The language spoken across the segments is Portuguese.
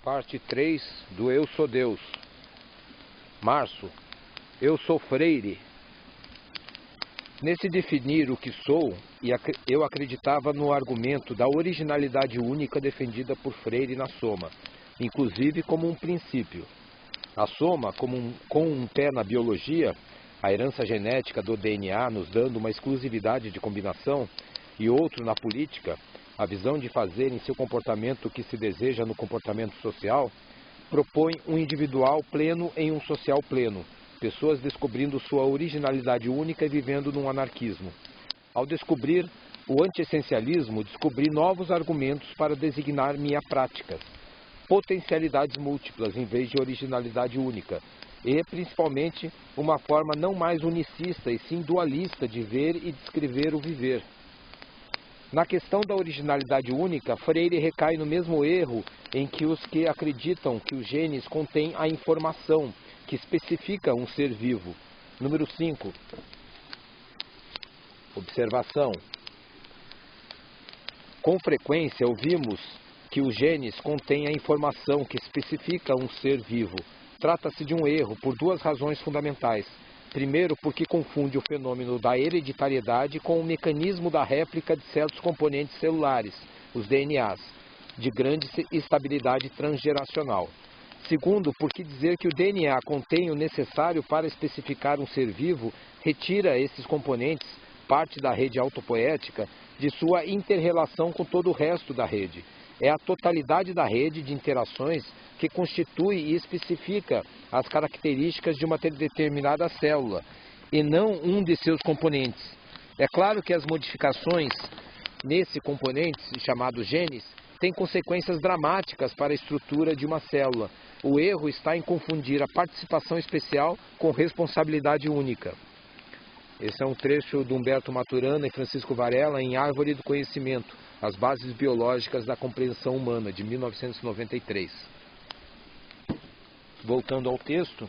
Parte 3 do Eu Sou Deus. Março. Eu sou Freire. Nesse definir o que sou, eu acreditava no argumento da originalidade única defendida por Freire na Soma, inclusive como um princípio. A Soma, com um pé na biologia, a herança genética do DNA nos dando uma exclusividade de combinação, e outro na política, a visão de fazer em seu comportamento o que se deseja no comportamento social, propõe um individual pleno em um social pleno, pessoas descobrindo sua originalidade única e vivendo num anarquismo. Ao descobrir o anti-essencialismo, descobri novos argumentos para designar minha prática, potencialidades múltiplas em vez de originalidade única, e principalmente uma forma não mais unicista e sim dualista de ver e descrever o viver. Na questão da originalidade única, Freire recai no mesmo erro em que os que acreditam que os genes contêm a informação que especifica um ser vivo. Número 5. Observação. Com frequência ouvimos que os genes contêm a informação que especifica um ser vivo. Trata-se de um erro por duas razões fundamentais. Primeiro, porque confunde o fenômeno da hereditariedade com o mecanismo da réplica de certos componentes celulares, os DNAs, de grande estabilidade transgeracional. Segundo, porque dizer que o DNA contém o necessário para especificar um ser vivo retira esses componentes, parte da rede autopoética, de sua inter-relação com todo o resto da rede. É a totalidade da rede de interações que constitui e especifica as características de uma determinada célula, e não um de seus componentes. É claro que as modificações nesse componente, chamado genes, têm consequências dramáticas para a estrutura de uma célula. O erro está em confundir a participação especial com responsabilidade única. Esse é um trecho de Humberto Maturana e Francisco Varela em Árvore do Conhecimento, As Bases Biológicas da Compreensão Humana, de 1993. Voltando ao texto.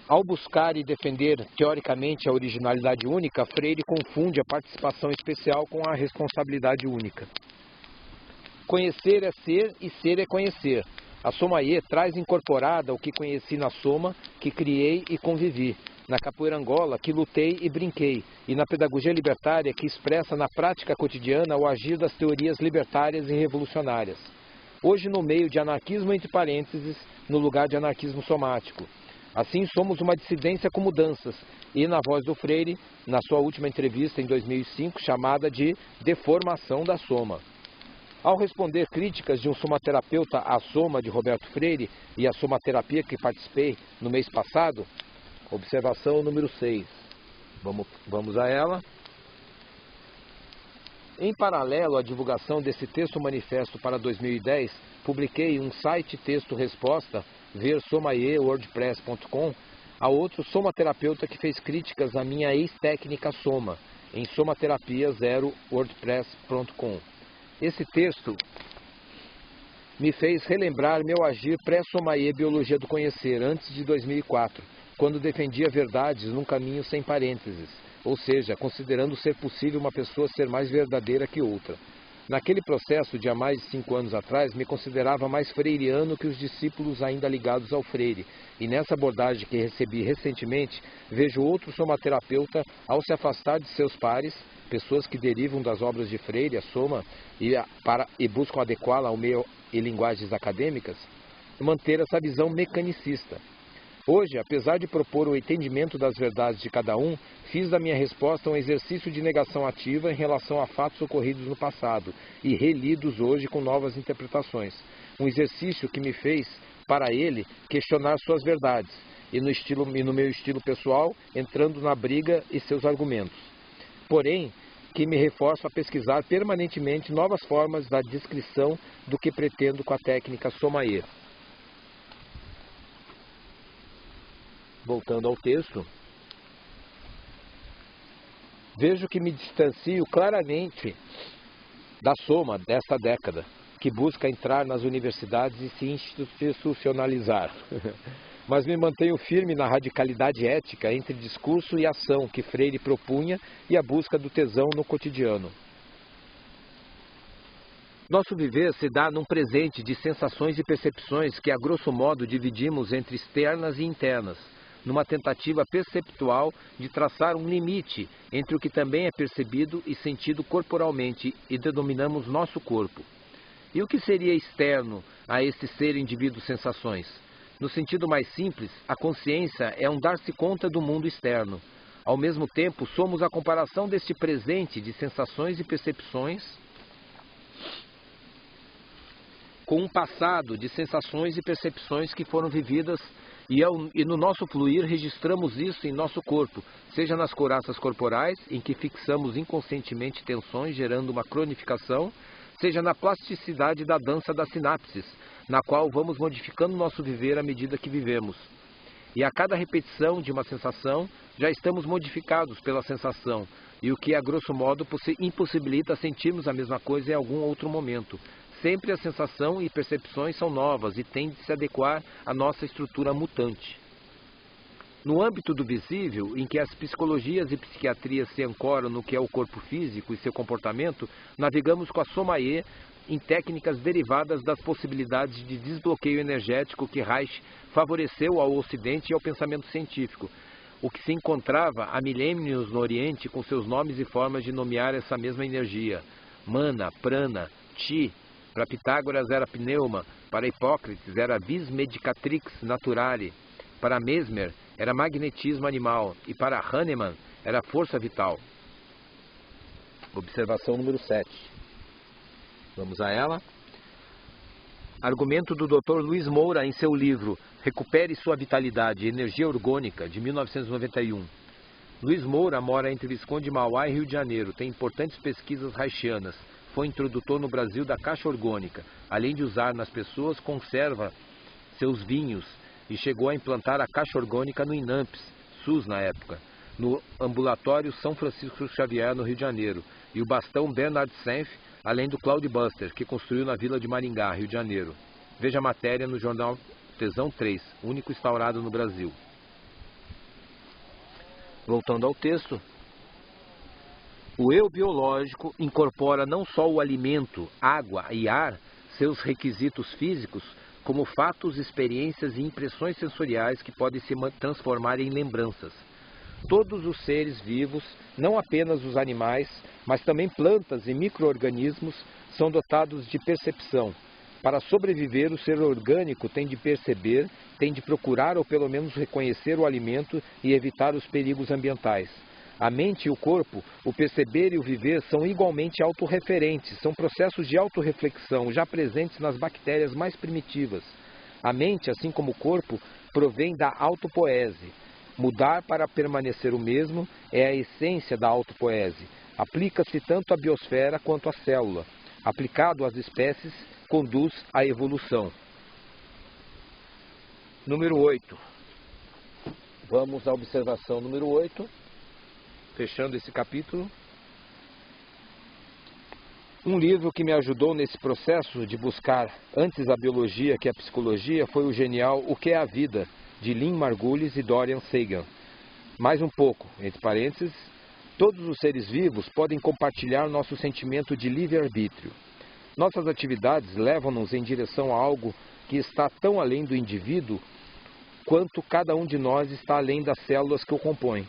Ao buscar e defender teoricamente a originalidade única, Freire confunde a participação especial com a responsabilidade única. Conhecer é ser e ser é conhecer. A Somaê traz incorporada o que conheci na Soma, que criei e convivi, na capoeira Angola, que lutei e brinquei, e na pedagogia libertária, que expressa na prática cotidiana o agir das teorias libertárias e revolucionárias. Hoje no meio de anarquismo entre parênteses, no lugar de anarquismo somático. Assim somos uma dissidência com mudanças, e na voz do Freire, na sua última entrevista em 2005, chamada de Deformação da Soma. Ao responder críticas de um somaterapeuta à Soma de Roberto Freire e à somaterapia que participei no mês passado, observação número 6. Vamos a ela. Em paralelo à divulgação desse texto manifesto para 2010, publiquei um site texto-resposta, ver somae.wordpress.com, a outro somaterapeuta que fez críticas à minha ex-técnica Soma, em somaterapia0wordpress.com. Esse texto me fez relembrar meu agir pré-Somaê Biologia do Conhecer, antes de 2004, quando defendia verdades num caminho sem parênteses, ou seja, considerando ser possível uma pessoa ser mais verdadeira que outra. Naquele processo de há mais de 5 anos atrás, me considerava mais freiriano que os discípulos ainda ligados ao Freire, e nessa abordagem que recebi recentemente, vejo outro somaterapeuta, ao se afastar de seus pares, pessoas que derivam das obras de Freire, a Soma, e buscam adequá-la ao meio e linguagens acadêmicas, manter essa visão mecanicista. Hoje, apesar de propor o entendimento das verdades de cada um, fiz da minha resposta um exercício de negação ativa em relação a fatos ocorridos no passado e relidos hoje com novas interpretações. Um exercício que me fez, para ele, questionar suas verdades e no meu estilo pessoal, entrando na briga e seus argumentos. Porém, que me reforço a pesquisar permanentemente novas formas da descrição do que pretendo com a técnica Somaê. Voltando ao texto, vejo que me distancio claramente da Soma desta década, que busca entrar nas universidades e se institucionalizar. mas me mantenho firme na radicalidade ética entre discurso e ação que Freire propunha e a busca do tesão no cotidiano. Nosso viver se dá num presente de sensações e percepções que, a grosso modo, dividimos entre externas e internas, numa tentativa perceptual de traçar um limite entre o que também é percebido e sentido corporalmente e denominamos nosso corpo. E o que seria externo a este ser indivíduo-sensações? No sentido mais simples, a consciência é um dar-se conta do mundo externo. Ao mesmo tempo, somos a comparação deste presente de sensações e percepções com um passado de sensações e percepções que foram vividas e no nosso fluir registramos isso em nosso corpo, seja nas couraças corporais, em que fixamos inconscientemente tensões gerando uma cronificação, seja na plasticidade da dança das sinapses, na qual vamos modificando nosso viver à medida que vivemos. E a cada repetição de uma sensação, já estamos modificados pela sensação, e o que, a grosso modo, impossibilita sentirmos a mesma coisa em algum outro momento. Sempre a sensação e percepções são novas e tendem a se adequar à nossa estrutura mutante. No âmbito do visível, em que as psicologias e psiquiatrias se ancoram no que é o corpo físico e seu comportamento, navegamos com a Somaie em técnicas derivadas das possibilidades de desbloqueio energético que Reich favoreceu ao Ocidente e ao pensamento científico, o que se encontrava há milênios no Oriente com seus nomes e formas de nomear essa mesma energia: mana, prana, chi. Para Pitágoras era pneuma, para Hipócrates era vis medicatrix naturale, para Mesmer era magnetismo animal e para Hahnemann era força vital. Observação número 7. Vamos a ela. Argumento do Dr. Luiz Moura em seu livro Recupere Sua Vitalidade, Energia Orgânica, de 1991. Luiz Moura mora entre Visconde Mauá e Rio de Janeiro, tem importantes pesquisas reichianas. Foi introdutor no Brasil da caixa orgânica. Além de usar nas pessoas, conserva seus vinhos e chegou a implantar a caixa orgânica no INAMPS, SUS na época, no ambulatório São Francisco Xavier, no Rio de Janeiro, e o bastão Bernard Senf, além do Cloudbuster, que construiu na Vila de Maringá, Rio de Janeiro. Veja a matéria no jornal Tesão 3, único instaurado no Brasil. Voltando ao texto. O eu biológico incorpora não só o alimento, água e ar, seus requisitos físicos, como fatos, experiências e impressões sensoriais que podem se transformar em lembranças. Todos os seres vivos, não apenas os animais, mas também plantas e micro-organismos, são dotados de percepção. Para sobreviver, o ser orgânico tem de perceber, tem de procurar ou pelo menos reconhecer o alimento e evitar os perigos ambientais. A mente e o corpo, o perceber e o viver são igualmente autorreferentes, são processos de autorreflexão já presentes nas bactérias mais primitivas. A mente, assim como o corpo, provém da autopoese. Mudar para permanecer o mesmo é a essência da autopoese. Aplica-se tanto à biosfera quanto à célula. Aplicado às espécies, conduz à evolução. Número 8. Vamos à observação número 8. Fechando esse capítulo. Um livro que me ajudou nesse processo de buscar antes a biologia que a psicologia foi o genial O que é a Vida, de Lynn Margulis e Dorian Sagan. Mais um pouco, entre parênteses, todos os seres vivos podem compartilhar nosso sentimento de livre-arbítrio. Nossas atividades levam-nos em direção a algo que está tão além do indivíduo quanto cada um de nós está além das células que o compõem.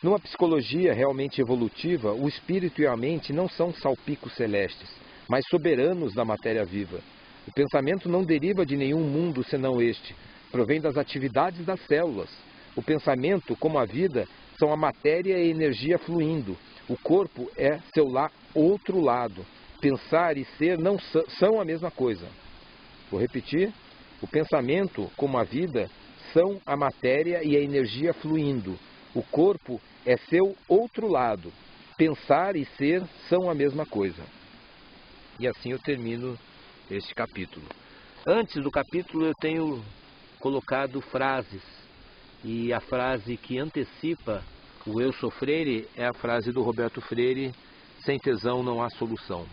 Numa psicologia realmente evolutiva, o espírito e a mente não são salpicos celestes, mas soberanos da matéria viva. O pensamento não deriva de nenhum mundo senão este, provém das atividades das células. O pensamento, como a vida, são a matéria e a energia fluindo. O corpo é seu outro lado. Pensar e ser não são a mesma coisa. Vou repetir. O pensamento, como a vida, são a matéria e a energia fluindo. O corpo é seu outro lado. Pensar e ser são a mesma coisa. E assim eu termino este capítulo. Antes do capítulo eu tenho colocado frases. E a frase que antecipa o Eu Sou Freire é a frase do Roberto Freire: sem tesão não há solução.